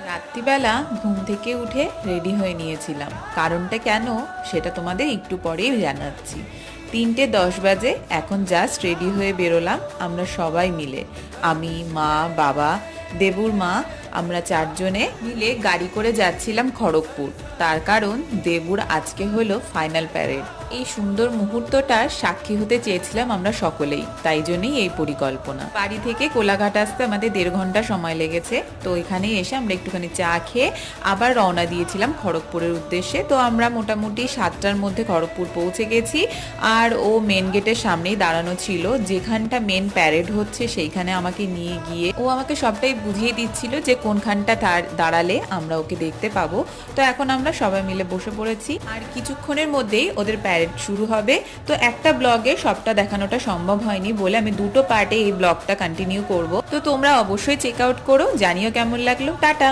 রাত্রিবেলা ঘুম থেকে উঠে রেডি হয়ে নিয়েছিলাম, কারণটা কেন সেটা তোমাদের একটু পরেই জানাচ্ছি। 3:10 বাজে, এখন জাস্ট রেডি হয়ে বেরোলাম আমরা সবাই মিলে। আমি, মা, বাবা, দেবুর মা, আমরা 4জনে মিলে গাড়ি করে যাচ্ছিলাম খড়গপুর। তার কারণ দেবুর আজকে হলো ফাইনাল প্যারেড। এই সুন্দর মুহূর্তটার সাক্ষী হতে চেয়েছিলাম আমরা সকলেই, তাই জন্যই এই পরিকল্পনা। বাড়ি থেকে কোলাঘাট আসতে আমাদের 1.5 ঘন্টা সময় লেগেছে। তো এখানে এসে আমরা একটুখানি চা খেয়ে আবার রওনা দিয়েছিলাম খড়গপুরের উদ্দেশ্যে। তো আমরা মোটামুটি 7টার মধ্যে খড়গপুর পৌঁছে গেছি। আর ও মেন গেটের সামনেই দাঁড়ানো ছিল, যেখানটা মেন প্যারেড হচ্ছে সেইখানে আমাকে নিয়ে গিয়ে ও আমাকে সবটাই বুঝিয়ে দিচ্ছিল যে কোনখানটা দাঁড়ালে আমরা ওকে দেখতে পাবো। তো এখন আমরা সবাই মিলে বসে পড়েছি, আর কিছুক্ষণের মধ্যেই ওদের প্যারেড শুরু হবে। তো একটা ব্লগে সবটা দেখানোটা সম্ভব হয়নি বলে আমি 2টো পার্টে এই ব্লগটা কন্টিনিউ করব। তো তোমরা অবশ্যই চেক আউট করো, জানিও কেমন লাগলো। টাটা।